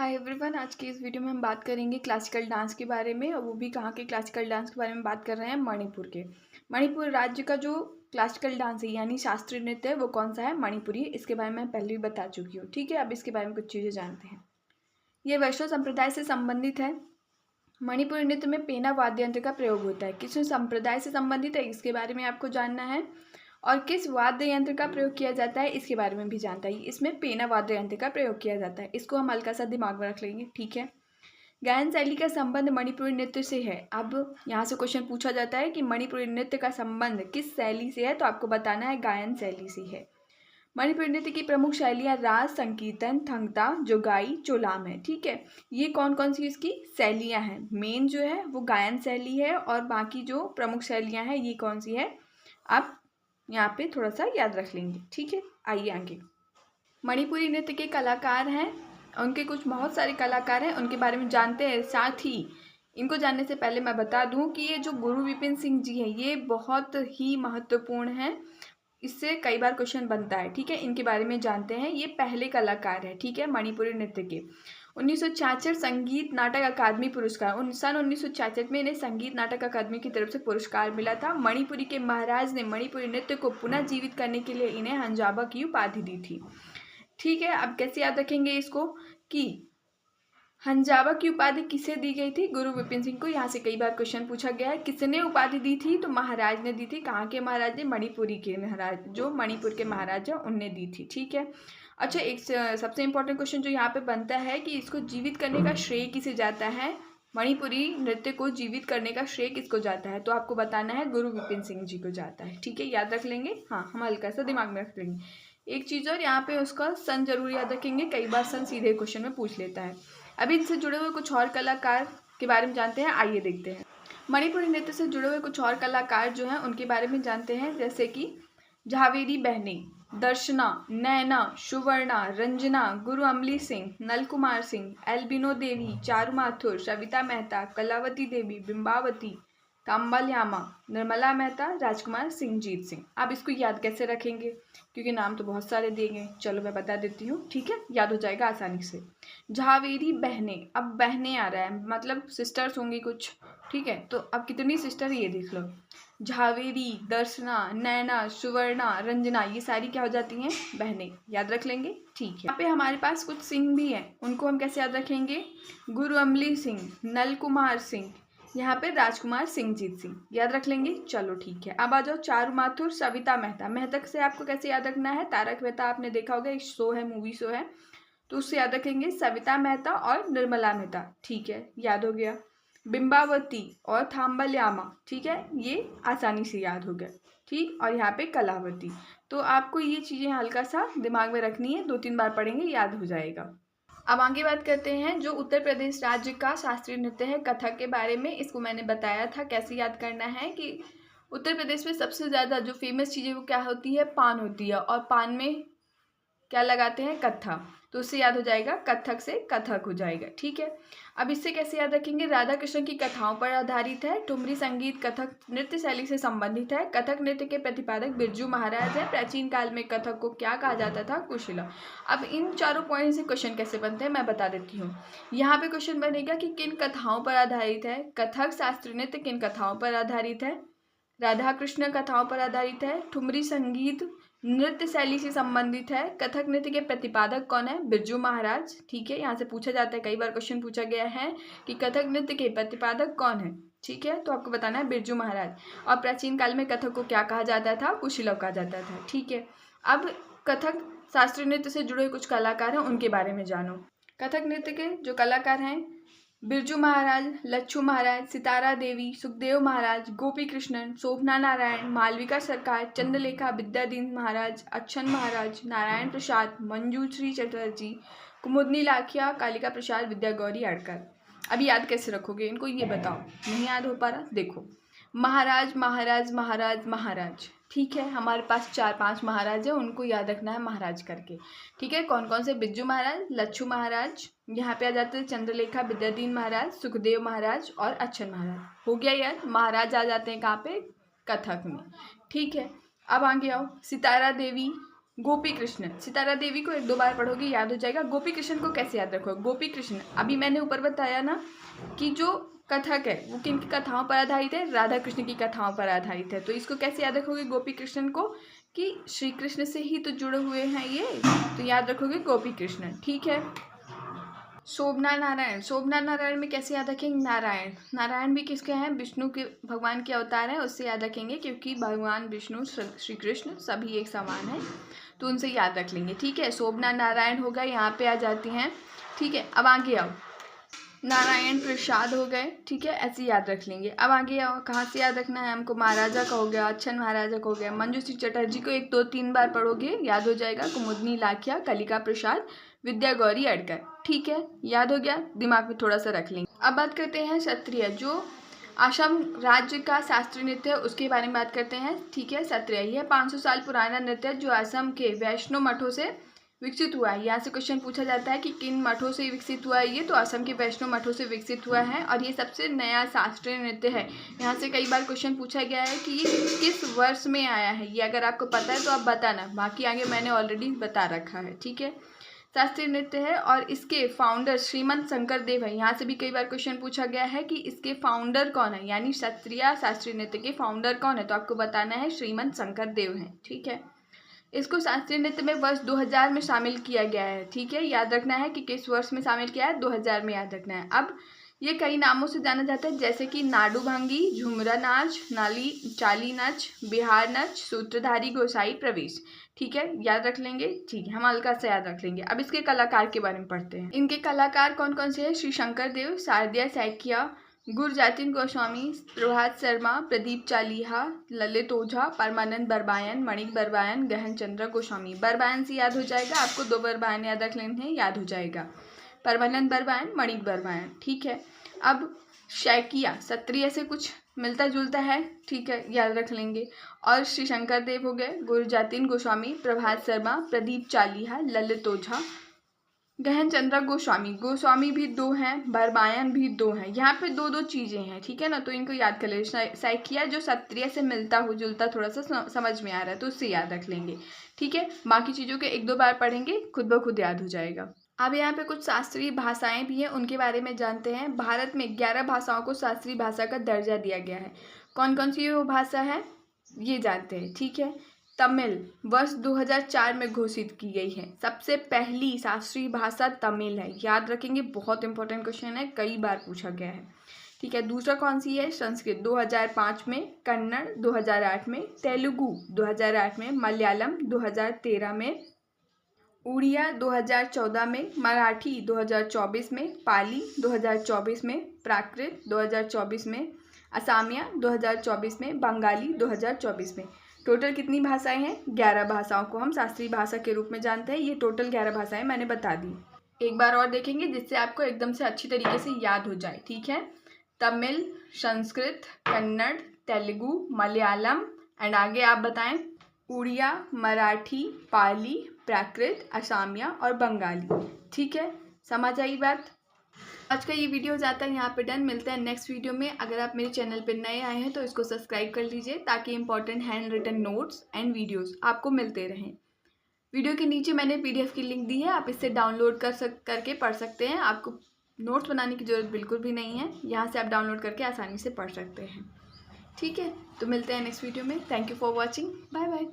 Hi everyone, आज की इस वीडियो में हम बात करेंगे क्लासिकल डांस के बारे में। और वो भी कहाँ के क्लासिकल डांस के बारे में बात कर रहे हैं, मणिपुर के। मणिपुर राज्य का जो क्लासिकल डांस है यानी शास्त्रीय नृत्य है वो कौन सा है, मणिपुरी। इसके बारे में मैं पहले भी बता चुकी हूँ। ठीक है, अब इसके बारे में कुछ चीज़ें जानते हैं। ये वैष्णव संप्रदाय से संबंधित है। मणिपुरी नृत्य में पेना वाद्य यंत्र का प्रयोग होता है। किस संप्रदाय से संबंधित है इसके बारे में आपको जानना है। और किस वाद्य यंत्र का प्रयोग किया जाता है इसके बारे में भी जानता है। इसमें पेना वाद्य यंत्र का प्रयोग किया जाता है। इसको हम हल्का सा दिमाग में रख लेंगे। ठीक है, गायन शैली का संबंध मणिपुरी नृत्य से है। अब यहाँ से क्वेश्चन पूछा जाता है कि मणिपुरी नृत्य का संबंध किस शैली से है, तो आपको बताना है गायन शैली से है। मणिपुरी नृत्य की प्रमुख शैलियाँ रास, संकीर्तन, थंगता, जोगाई, चोलाम है। ठीक है, ये कौन कौन सी इसकी शैलियाँ हैं। मेन जो है वो गायन शैली है और बाकी जो प्रमुख शैलियाँ हैं ये कौन सी है, आप यहाँ पे थोड़ा सा याद रख लेंगे। ठीक है, आइए आगे। मणिपुरी नृत्य के कलाकार हैं, उनके कुछ बहुत सारे कलाकार हैं, उनके बारे में जानते हैं। साथ ही इनको जानने से पहले मैं बता दूं कि ये जो गुरु विपिन सिंह जी हैं ये बहुत ही महत्वपूर्ण हैं। इससे कई बार क्वेश्चन बनता है। ठीक है, इनके बारे में जानते हैं। ये पहले कलाकार है, ठीक है, मणिपुरी नृत्य के। 1966 संगीत नाटक अकादमी पुरस्कार, सन 1966 में इन्हें संगीत नाटक अकादमी की तरफ से पुरस्कार मिला था। मणिपुरी के महाराज ने मणिपुरी नृत्य को पुनः जीवित करने के लिए इन्हें हंजाबा की उपाधि दी थी। ठीक है, अब कैसे याद रखेंगे इसको कि हंजाबा की उपाधि किसे दी गई थी, गुरु विपिन सिंह को। यहाँ से कई बार क्वेश्चन पूछा गया है। किसने उपाधि दी थी, तो महाराज ने दी थी। कहाँ के महाराज ने, मणिपुरी के महाराज, जो मणिपुर के महाराज हैं उनने दी थी। ठीक है, अच्छा, एक सबसे इंपॉर्टेंट क्वेश्चन जो यहाँ पे बनता है कि इसको जीवित करने का श्रेय किसे जाता है, मणिपुरी नृत्य को जीवित करने का श्रेय किसको जाता है, तो आपको बताना है गुरु विपिन सिंह जी को जाता है। ठीक है, याद रख लेंगे। हाँ, हम हल्का सा दिमाग में रख लेंगे। एक चीज़ और, यहाँ पे उसका सन जरूर याद रखेंगे, कई बार सन सीधे क्वेश्चन में पूछ लेता है। अभी इनसे जुड़े हुए कुछ और कलाकार के बारे में जानते हैं, आइए देखते हैं। मणिपुरी नृत्य से जुड़े हुए कुछ और कलाकार जो हैं उनके बारे में जानते हैं, जैसे कि झावेरी बहनें, दर्शना, नैना, सुवर्णा, रंजना, गुरु अमली सिंह, नल कुमार सिंह, एल्बिनो देवी, चारू माथुर, सविता मेहता, कलावती देवी, बिंबावती, काम्बलयामा, निर्मला मेहता, राजकुमार सिंह, जीत सिंह। आप इसको याद कैसे रखेंगे, क्योंकि नाम तो बहुत सारे दिए गए। चलो मैं बता देती हूँ। ठीक है, याद हो जाएगा आसानी से। झावेरी बहनें, अब बहनें आ रहा है मतलब सिस्टर्स होंगी कुछ। ठीक है, तो अब कितनी सिस्टर ये देख लो। झावेरी, दर्शना, नैना, सुवर्णा, रंजना, ये सारी क्या हो जाती हैं, बहनें। याद रख लेंगे। ठीक है, यहाँ पे हमारे पास कुछ सिंह भी हैं, उनको हम कैसे याद रखेंगे, गुरु अमली सिंह, नल कुमार सिंह, यहाँ पे राजकुमार सिंह, जीत सिंह। याद रख लेंगे। चलो ठीक है, अब आ जाओ चारू माथुर, सविता मेहता। मेहता से आपको कैसे याद रखना है, तारक मेहता आपने देखा होगा, एक शो है, मूवी शो है, तो उससे याद रखेंगे सविता मेहता और निर्मला मेहता। ठीक है, याद हो गया। बिंबावती और थाम्बलयामा, ठीक है, ये आसानी से याद हो गया। ठीक, और यहाँ पे कलावती। तो आपको ये चीज़ें हल्का सा दिमाग में रखनी है, 2-3 बार पढ़ेंगे, याद हो जाएगा। अब आगे बात करते हैं जो उत्तर प्रदेश राज्य का शास्त्रीय नृत्य है, कथक के बारे में। इसको मैंने बताया था कैसे याद करना है कि उत्तर प्रदेश में सबसे ज़्यादा जो फेमस चीज़ें वो क्या होती है, पान होती है। और पान में क्या लगाते हैं, कत्था। तो उससे याद हो जाएगा, कथक से कथक हो जाएगा। ठीक है, अब इससे कैसे याद रखेंगे, राधा कृष्ण की कथाओं पर आधारित है। ठुमरी संगीत कथक नृत्य शैली से संबंधित है। कथक नृत्य के प्रतिपादक बिरजू महाराज है। प्राचीन काल में कथक को क्या कहा जाता था, कुशिला। अब इन चारों पॉइंट से क्वेश्चन कैसे बनते हैं मैं बता देती हूँ। यहाँ पे क्वेश्चन बनेगा कि किन कथाओं पर आधारित है। कथक शास्त्रीय नृत्य किन कथाओं पर आधारित है, राधा कृष्ण कथाओं पर आधारित है। ठुमरी संगीत नृत्य शैली से संबंधित है। कथक नृत्य के प्रतिपादक कौन है, बिरजू महाराज। ठीक है, यहाँ से पूछा जाता है, कई बार क्वेश्चन पूछा गया है कि कथक नृत्य के प्रतिपादक कौन है। ठीक है, तो आपको बताना है बिरजू महाराज। और प्राचीन काल में कथक को क्या कहा जाता था, कुशिलव कहा जाता था। ठीक है, अब कथक शास्त्रीय नृत्य से जुड़े कुछ कलाकार हैं, उनके बारे में जानो। कथक नृत्य के जो कलाकार हैं, बिरजू महाराज, लच्छू महाराज, सितारा देवी, सुखदेव महाराज, गोपी कृष्णन, शोभना नारायण, मालविका सरकार, चंद्रलेखा विद्याधीन महाराज, अच्छन महाराज, नारायण प्रसाद, मंजूश्री चटर्जी, कुमुदनी लाखिया, कालिका प्रसाद, विद्या गौरी आड़कर। अभी याद कैसे रखोगे इनको, ये बताओ। नहीं याद हो पा रहा, देखो, महाराज महाराज महाराज महाराज। ठीक है, हमारे पास 4-5 महाराज हैं, उनको याद रखना है महाराज करके। ठीक है, कौन कौन से, बिरजू महाराज, लच्छू महाराज, यहाँ पे आ जाते हैं चंद्रलेखा विद्याधीन महाराज, सुखदेव महाराज और अच्छन महाराज। हो गया यार, महाराज आ जाते हैं कहाँ पे, कथक में। ठीक है, अब आगे आओ, सितारा देवी, गोपी कृष्ण, सितारा देवी को 1-2 बार पढ़ोगे याद हो जाएगा। गोपी कृष्ण को कैसे याद रखोगे? गोपी कृष्ण अभी मैंने ऊपर बताया ना कि जो कथक है वो किन की कथाओं पर आधारित है? राधा कृष्ण की कथाओं पर आधारित है। तो इसको कैसे याद रखोगे गोपी कृष्ण को? कि श्री कृष्ण से ही तो जुड़े हुए हैं ये, तो याद रखोगे गोपी कृष्ण। ठीक है। शोभना नारायण, शोभना नारायण में कैसे याद रखेंगे? नारायण, नारायण भी किसके हैं? विष्णु के भगवान के अवतार हैं, उससे याद रखेंगे क्योंकि भगवान विष्णु श्री कृष्ण सभी एक समान है, तो उनसे याद रख लेंगे। ठीक है, शोभना नारायण होगा, यहाँ पे आ जाती हैं। ठीक है, अब आगे आओ, नारायण प्रसाद हो गए। ठीक है, ऐसे याद रख लेंगे। अब आगे आओ, कहाँ से याद रखना है हमको? महाराजा का हो गया, अच्छन महाराजा का हो गया। मंजूश्री चटर्जी को 1-2-3 बार पढ़ोगे याद हो जाएगा। कुमुदनी लाखिया, कलिका प्रसाद, विद्या गौरी अडकर। ठीक है, याद हो गया, दिमाग में थोड़ा सा रख लेंगे। अब बात करते हैं सत्रिय, जो असम राज्य का शास्त्रीय नृत्य है, उसके बारे में बात करते हैं। ठीक है, सत्रिय यह 500 साल पुराना नृत्य है जो असम के वैष्णो मठों से विकसित हुआ है। यहाँ से क्वेश्चन पूछा जाता है कि किन मठों से विकसित हुआ है ये, तो असम के वैष्णो मठों से विकसित हुआ है और ये सबसे नया शास्त्रीय नृत्य है। यहाँ से कई बार क्वेश्चन पूछा गया है कि ये किस वर्ष में आया है, ये अगर आपको पता है तो आप बताना, बाकी आगे मैंने ऑलरेडी बता रखा है। ठीक है, शास्त्रीय नृत्य है और इसके फाउंडर श्रीमंत शंकर देव है। यहाँ से भी कई बार क्वेश्चन पूछा गया है कि इसके फाउंडर कौन है, यानी क्षत्रिय शास्त्रीय नृत्य के फाउंडर कौन है, तो आपको बताना है श्रीमंत शंकर देव हैं। ठीक है, इसको शास्त्रीय नृत्य में वर्ष 2000 में शामिल किया गया है। ठीक है, याद रखना है कि किस वर्ष में शामिल किया है, 2000 में याद रखना है। अब ये कई नामों से जाना जाता है, जैसे कि नाडू भांगी, झुमरा नाच, चाली नाच, बिहार नाच, सूत्रधारी, गोसाई प्रवेश। ठीक है, याद रख लेंगे। ठीक है, हम हल्का से याद रख लेंगे। अब इसके कलाकार के बारे में पढ़ते हैं। इनके कलाकार कौन कौन से हैं? श्री शंकर देव, शारदिया सैकिया, गुरजातिन गोस्वामी, प्रभात शर्मा, प्रदीप चालिहा, ललित ओझा, परमानंद बरबायन, मणिक बरबायन, गहन चंद्र गोस्वामी। बरबायन से याद हो जाएगा, आपको 2 बरबायन याद रख लेने हैं, याद हो जाएगा। परमानंद बरबायन, मणिक बरबायन। ठीक है, अब शैकिया सत्रिय से कुछ मिलता जुलता है। ठीक है, याद रख लेंगे। और श्री शंकर देव हो गए, गुरजातिन गोस्वामी, प्रभात शर्मा, प्रदीप चालिहा, ललित ओझा, गहन चंद्र गोस्वामी। गोस्वामी भी 2 हैं, बरबायन भी 2 हैं, यहाँ पे 2-2 चीज़ें हैं। ठीक है ना, तो इनको याद कर ले। सैकिया जो सत्रिय से मिलता हो जुलता थोड़ा सा समझ में आ रहा है तो उससे याद रख लेंगे। ठीक है, बाकी चीज़ों के 1-2 बार पढ़ेंगे, खुद ब खुद याद हो जाएगा। अब यहाँ पे कुछ शास्त्रीय भाषाएं भी हैं, उनके बारे में जानते हैं। भारत में 11 भाषाओं को शास्त्रीय भाषा का दर्जा दिया गया है। कौन कौन सी वो भाषा है ये जानते हैं। ठीक है, तमिल वर्ष 2004 में घोषित की गई है, सबसे पहली शास्त्रीय भाषा तमिल है, याद रखेंगे, बहुत इंपॉर्टेंट क्वेश्चन है, कई बार पूछा गया है। ठीक है, दूसरा कौन सी है? संस्कृत 2005 में, कन्नड़ 2008 में, तेलुगु 2008 में, मलयालम 2013 में, उड़िया 2014 में, मराठी 2024 में, पाली 2024 में, प्राकृत 2024 में, असमिया 2024 में, बंगाली 2024 में। टोटल कितनी भाषाएं हैं? 11 भाषाओं को हम शास्त्रीय भाषा के रूप में जानते हैं। ये टोटल 11 भाषाएं मैंने बता दी। एक बार और देखेंगे जिससे आपको एकदम से अच्छी तरीके से याद हो जाए। ठीक है, तमिल, संस्कृत, कन्नड़, तेलुगु, मलयालम एंड आगे आप बताएं उड़िया, मराठी, पाली, प्राकृत, असमिया और बंगाली। ठीक है, समझ आई बात? आज का ये वीडियो जाता है यहाँ पे डन। मिलते हैं नेक्स्ट वीडियो में। अगर आप मेरे चैनल पे नए आए हैं तो इसको सब्सक्राइब कर लीजिए ताकि important hand written notes and videos आपको मिलते रहें। वीडियो के नीचे मैंने PDF की लिंक दी है, आप इससे डाउनलोड करके पढ़ सकते हैं। आपको नोट्स बनाने की ज़रूरत बिल्कुल भी नहीं है, यहाँ से आप डाउनलोड करके आसानी से पढ़ सकते हैं। ठीक है, तो मिलते हैं नेक्स्ट वीडियो में। Thank you for watching, bye bye.